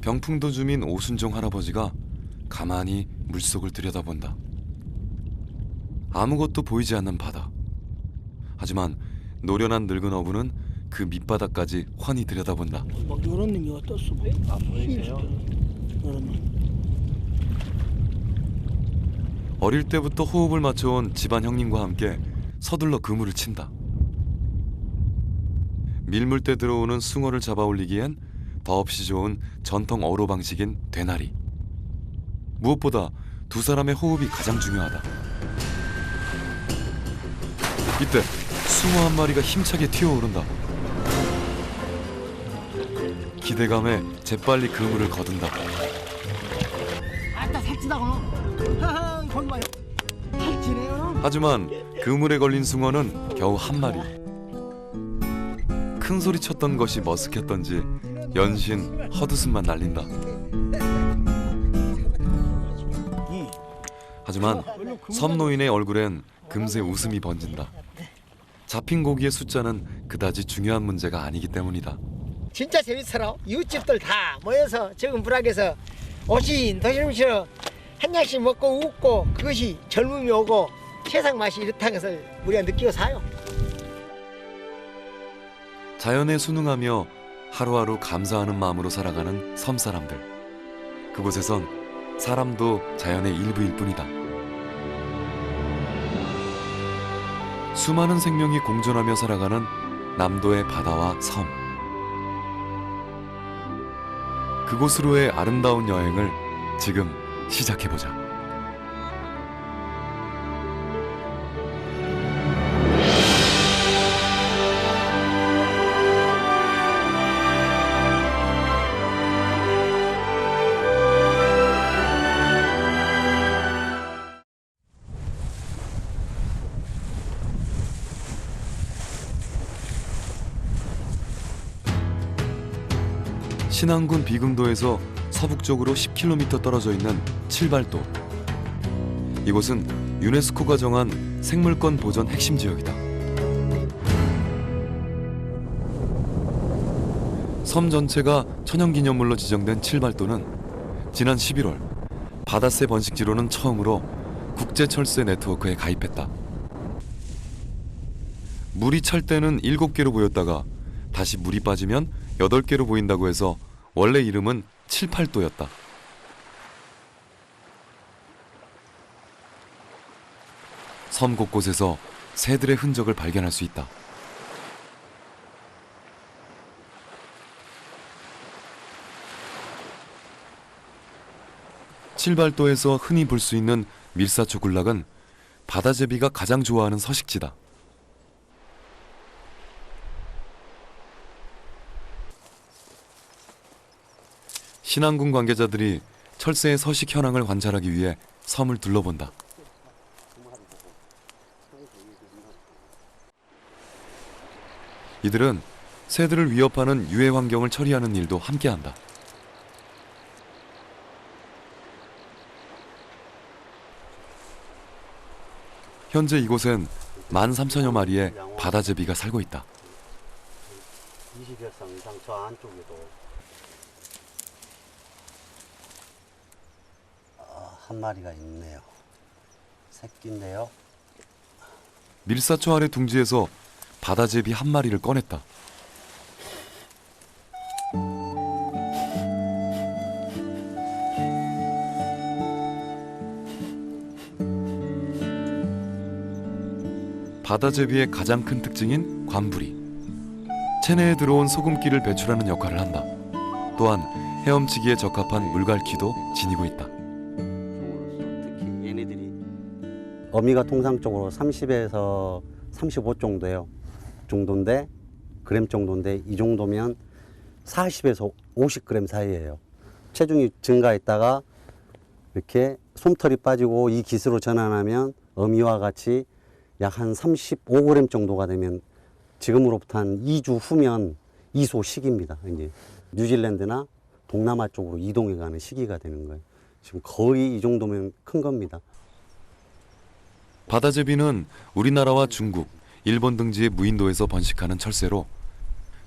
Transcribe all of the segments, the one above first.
병풍도 주민 오순종 할아버지가 가만히 물속을 들여다본다. 아무것도 보이지 않는 바다. 하지만 노련한 늙은 어부는 그 밑바닥까지 훤히 들여다본다. 막 이런 놈이 어떻소? 아, 보이세요? 이런 놈. 어릴 때부터 호흡을 맞춰온 집안 형님과 함께 서둘러 그물을 친다. 밀물때 들어오는 숭어를 잡아 올리기엔 더없이 좋은 전통 어로 방식인 되나리. 무엇보다 두 사람의 호흡이 가장 중요하다. 이때 숭어 한 마리가 힘차게 튀어오른다. 기대감에 재빨리 그물을 거둔다. 아따 살찌다 너. 하하 거기 봐요. 살찌네요. 하지만 그물에 걸린 숭어는 겨우 한 마리. 큰 소리 쳤던 것이 머쓱했던지 연신 헛웃음만 날린다. 하지만 섬 노인의 얼굴엔 금세 웃음이 번진다. 잡힌 고기의 숫자는 그다지 중요한 문제가 아니기 때문이다. 진짜 재밌어라. 이웃집들 다 모여서 적은 불악에서 도시름처럼 한 잔씩 먹고 웃고 그것이 젊음이 오고 세상 맛이 이렇다는 것을 우리가 느끼고 사요. 자연에 순응하며 하루하루 감사하는 마음으로 살아가는 섬 사람들. 그곳에선 사람도 자연의 일부일 뿐이다. 수많은 생명이 공존하며 살아가는 남도의 바다와 섬. 그곳으로의 아름다운 여행을 지금 시작해보자. 신안군 비금도에서 서북쪽으로 10km 떨어져 있는 칠발도. 이곳은 유네스코가 정한 생물권 보전 핵심 지역이다. 섬 전체가 천연기념물로 지정된 칠발도는 지난 11월 바다새 번식지로는 처음으로 국제철새 네트워크에 가입했다. 물이 찰 때는 7개로 보였다가 다시 물이 빠지면 8개로 보인다고 해서 원래 이름은 칠팔도였다. 섬 곳곳에서 새들의 흔적을 발견할 수 있다. 칠발도에서 흔히 볼 수 있는 밀사초 군락은 바다제비가 가장 좋아하는 서식지다. 신안군 관계자들이 철새의 서식 현황을 관찰하기 위해 섬을 둘러본다. 이들은 새들을 위협하는 유해 환경을 처리하는 일도 함께한다. 현재 이곳엔 13,000여 마리의 바다제비가 살고 있다. 20여 쌍 이상 저 안쪽에도 한 마리가 있네요. 새끼인데요. 밀사초 아래 둥지에서 바다제비 한 마리를 꺼냈다. 바다제비의 가장 큰 특징인 관부리. 체내에 들어온 소금기를 배출하는 역할을 한다. 또한 헤엄치기에 적합한 물갈퀴도 지니고 있다. 특히 얘네들이 어미가 통상적으로 30에서 35 정도인데 그램 정도인데 이 정도면 40에서 50g 사이예요. 체중이 증가했다가 이렇게 솜털이 빠지고 이 기스로 전환하면 어미와 같이 약 한 35g 정도가 되면 지금으로부터 한 2주 후면 이소 시기입니다. 이제 뉴질랜드나 동남아 쪽으로 이동해가는 시기가 되는 거예요. 지금 거의 이 정도면 큰 겁니다. 바다제비는 우리나라와 중국, 일본 등지의 무인도에서 번식하는 철새로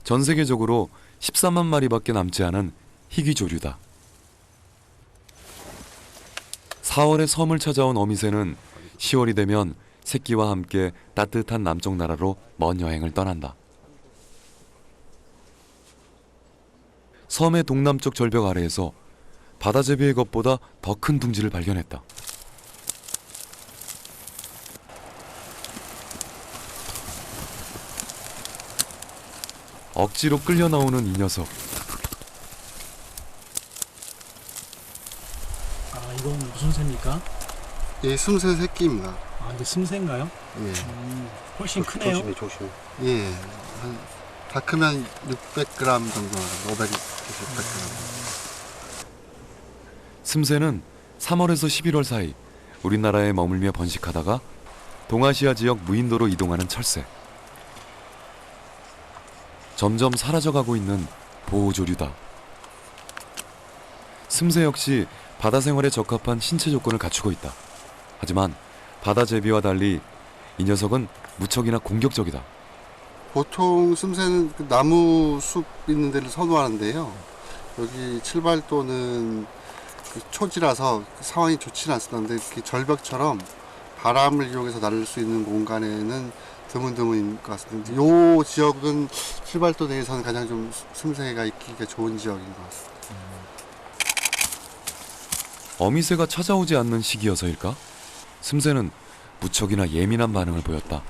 전 세계적으로 14만 마리밖에 남지 않은 희귀조류다. 4월에 섬을 찾아온 어미새는 10월이 되면 새끼와 함께 따뜻한 남쪽 나라로 먼 여행을 떠난다. 섬의 동남쪽 절벽 아래에서 바다제비의 것보다 더 큰 둥지를 발견했다. 억지로 끌려 나오는 이 녀석. 아, 이건 무슨 새입니까? 예, 숨새 새끼입니다. 아, 이게 승새인가요? 예. 훨씬 크네요. 조심해, 조심해. 예. 다 크면 600g 정도, 500g. 슴새는 3월에서 11월 사이 우리나라에 머물며 번식하다가 동아시아 지역 무인도로 이동하는 철새. 점점 사라져가고 있는 보호조류다. 슴새 역시 바다 생활에 적합한 신체 조건을 갖추고 있다. 하지만 바다제비와 달리 이 녀석은 무척이나 공격적이다. 보통 숨새는 그 나무 숲 있는 데를 선호하는데요. 여기 칠발도는 그 초지라서 상황이 좋지는 않습니다. 근데 이렇게 절벽처럼 바람을 이용해서 날릴 수 있는 공간에는 드문드문인 것 같습니다. 이 지역은 칠발도 내에서는 가장 좀 숨새가 있기가 좋은 지역인 것 같습니다. 어미새가 찾아오지 않는 시기여서일까? 슴새는 무척이나 예민한 반응을 보였다.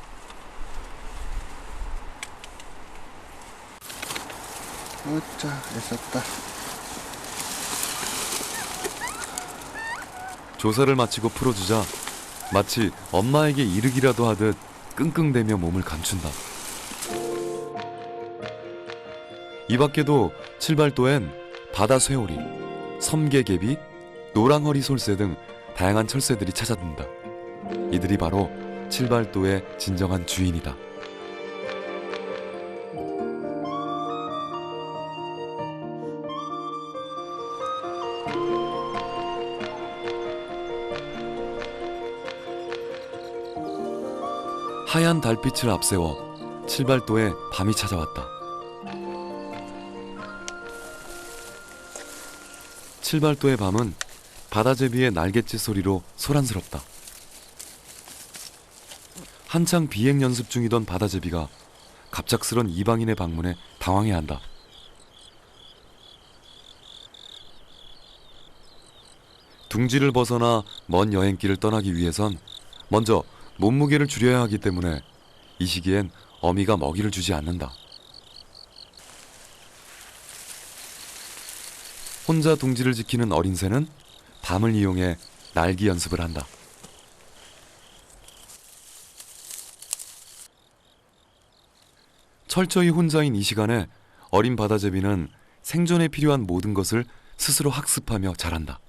어짜, 애썼다. 조사를 마치고 풀어주자 마치 엄마에게 이르기라도 하듯 끙끙대며 몸을 감춘다. 이 밖에도 칠발도엔 바다 쇠오리, 섬개개비, 노랑허리 솔새 등 다양한 철새들이 찾아든다. 이들이 바로 칠발도의 진정한 주인이다. 하얀 달빛을 앞세워 칠발도에 밤이 찾아왔다. 칠발도의 밤은 바다제비의 날갯짓 소리로 소란스럽다. 한창 비행 연습 중이던 바다제비가 갑작스런 이방인의 방문에 당황해한다. 둥지를 벗어나 먼 여행길을 떠나기 위해선 먼저 몸무게를 줄여야 하기 때문에 이 시기엔 어미가 먹이를 주지 않는다. 혼자 둥지를 지키는 어린 새는 밤을 이용해 날기 연습을 한다. 철저히 혼자인 이 시간에 어린 바다제비는 생존에 필요한 모든 것을 스스로 학습하며 자란다.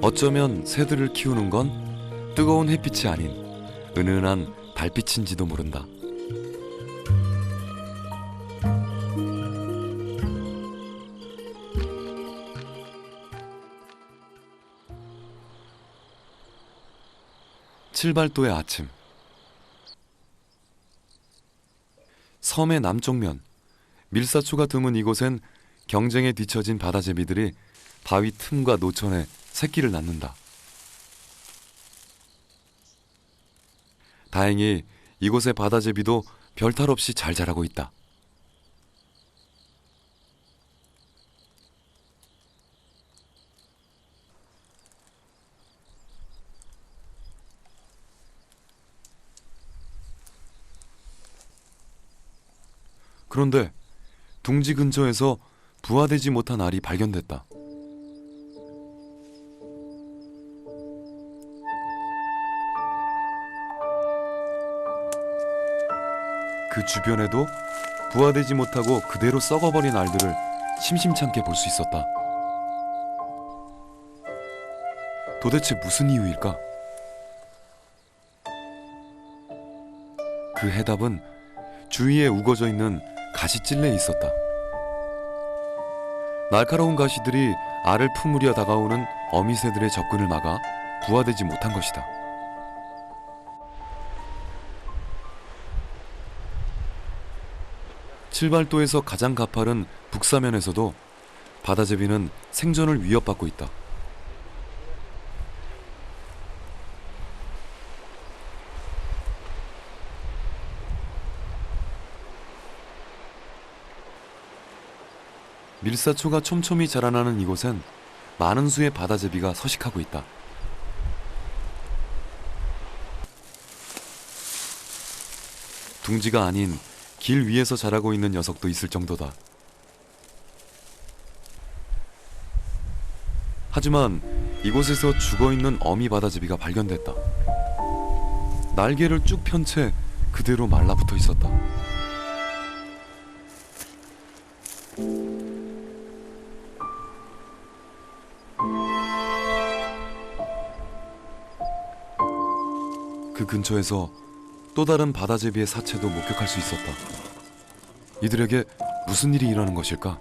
어쩌면 새들을 키우는 건 뜨거운 햇빛이 아닌 은은한 달빛인지도 모른다. 칠발도의 아침. 섬의 남쪽면, 밀사초가 드문 이곳엔 경쟁에 뒤처진 바다제비들이 바위 틈과 노천에 새끼를 낳는다. 다행히 이곳의 바다제비도 별탈 없이 잘 자라고 있다. 그런데 둥지 근처에서 부화되지 못한 알이 발견됐다. 그 주변에도 부화되지 못하고 그대로 썩어버린 알들을 심심찮게 볼 수 있었다. 도대체 무슨 이유일까? 그 해답은 주위에 우거져 있는 가시찔레에 있었다. 날카로운 가시들이 알을 품으려 다가오는 어미새들의 접근을 막아 부화되지 못한 것이다. 칠발도에서 가장 가파른 북사면에서도 바다제비는 생존을 위협받고 있다. 밀사초가 촘촘히 자라나는 이곳엔 많은 수의 바다제비가 서식하고 있다. 둥지가 아닌 길 위에서 자라고 있는 녀석도 있을 정도다. 하지만 이곳에서 죽어있는 어미 바다제비가 발견됐다. 날개를 쭉 편 채 그대로 말라붙어 있었다. 그 근처에서 또 다른 바다제비의 사체도 목격할 수 있었다. 이들에게 무슨 일이 일어나는 것일까?